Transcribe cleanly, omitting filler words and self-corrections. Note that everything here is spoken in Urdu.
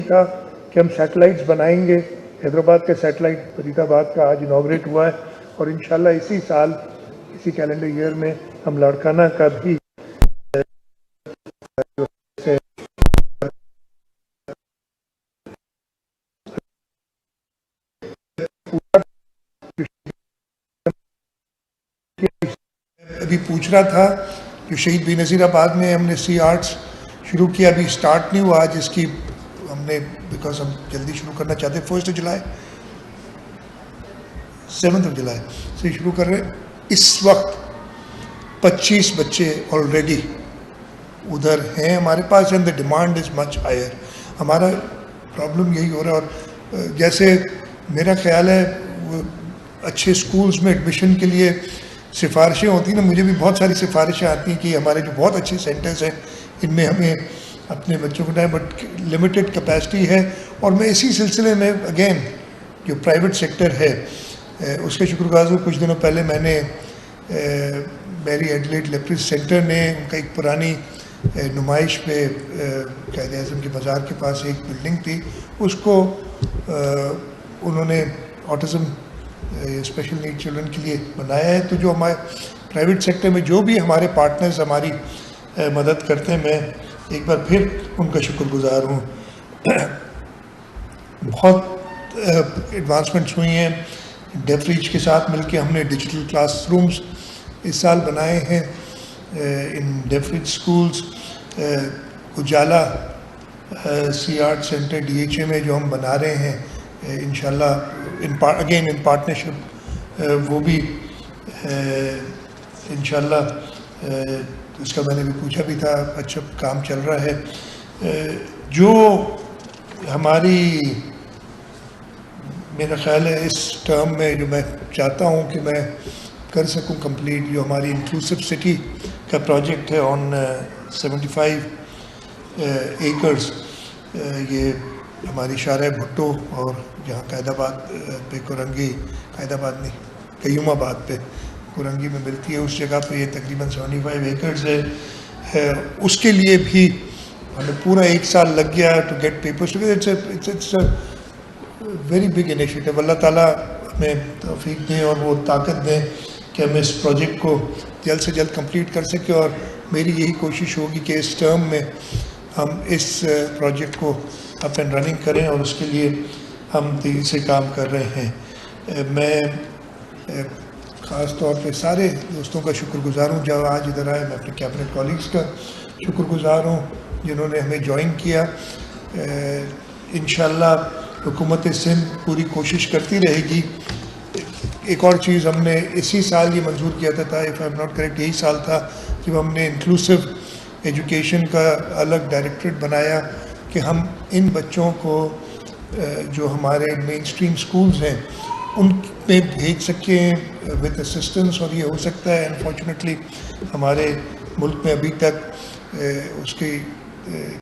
تھا کہ ہم سیٹلائٹس بنائیں گے. حیدرآباد کا سیٹلائٹ فرید آباد کا آج انوگریٹ ہوا ہے اور انشاءاللہ اسی سال اسی کیلنڈر ایئر میں ہم لاڑکانہ کا بھی ابھی پوچھ رہا تھا جو شہید بی نظیر آباد میں ہم نے سی آرٹس شروع کیا, ابھی سٹارٹ نہیں ہوا آج اس کی ہم نے بیکاز ہم جلدی شروع کرنا چاہتے ہیں. 1 جولائی 7 جولائی سے شروع کر رہے ہیں. اس وقت 25 بچے آلریڈی ادھر ہیں ہمارے پاس and the demand is much higher. ہمارا پرابلم یہی ہو رہا ہے. اور جیسے میرا خیال ہے اچھے سکولز میں ایڈمیشن کے لیے سفارشیں ہوتی ہیں نا, مجھے بھی بہت ساری سفارشیں آتی ہیں کہ ہمارے جو بہت اچھے سینٹرز ہیں ان میں ہمیں اپنے بچوں کو ڈائیں, بٹ لمیٹڈ کیپیسٹی ہے. اور میں اسی سلسلے میں اگین جو پرائیویٹ سیکٹر ہے اس کے شکر گزار ہوں. کچھ دنوں پہلے میں نے میری ایڈلیڈ لیپرس سینٹر نے ان کا ایک پرانی نمائش پہ قائد اعظم کے بازار کے پاس ایک بلڈنگ تھی, اس کو انہوں نے آٹزم اسپیشل نیڈ چلڈرن کے لیے بنایا ہے. تو جو ہمارے پرائیویٹ سیکٹر میں جو بھی ہمارے پارٹنرز ہماری مدد کرتے ہیں, میں ایک بار پھر ان کا شکر گزار ہوں. بہت ایڈوانسمنٹس ہوئی ہیں. ڈیف ریچ کے ساتھ مل کے ہم نے ڈیجیٹل کلاس رومز اس سال بنائے ہیں in deaf reach schools. Ujala C art centre D H A میں جو ہم بنا رہے ہیں انشاءاللہ اگین ان پارٹنرشپ, وہ بھی انشاءاللہ اس کا میں نے بھی پوچھا بھی تھا, اچھا کام چل رہا ہے. جو ہماری میرا خیال ہے اس ٹرم میں جو میں چاہتا ہوں کہ میں کر سکوں کمپلیٹ, جو ہماری انکلوسو سٹی کا پروجیکٹ ہے آن 75 ایکرز, یہ ہماری شارع بھٹو اور جہاں قائد آباد پہ کورنگی, قائد آباد نہیں قیوم آباد پہ کورنگی میں ملتی ہے, اس جگہ پہ یہ تقریباً 75 ایکرز ہے. اس کے لیے بھی ہمیں پورا 1 سال لگ گیا to get papers together. It's a very big initiative. اللہ تعالیٰ ہمیں توفیق دیں اور وہ طاقت دیں کہ ہم اس پروجیکٹ کو جلد سے جلد کمپلیٹ کر سکیں. اور میری یہی کوشش ہوگی کہ اس ٹرم میں ہم اس پروجیکٹ کو اپ اینڈ رننگ کریں, اور اس کے لیے ہم تیزی سے کام کر رہے ہیں. میں خاص طور پہ سارے دوستوں کا شکر گزار ہوں جو آج ادھر آئے. میں اپنے کیبنٹ کالیگس کا شکر گزار ہوں جنہوں نے ہمیں جوائن کیا. انشاءاللہ حکومت سندھ پوری کوشش کرتی رہے گی. ایک اور چیز ہم نے اسی سال یہ منظور کیا تھا, if I am not correct یہی سال تھا جب ہم نے انکلوسو ایجوکیشن کا الگ ڈائریکٹریٹ بنایا کہ ہم ان بچوں کو جو ہمارے مین اسٹریم سکولز ہیں ان میں بھیج سکیں ود اسسٹنس. اور یہ ہو سکتا ہے انفارچونیٹلی ہمارے ملک میں ابھی تک اس کی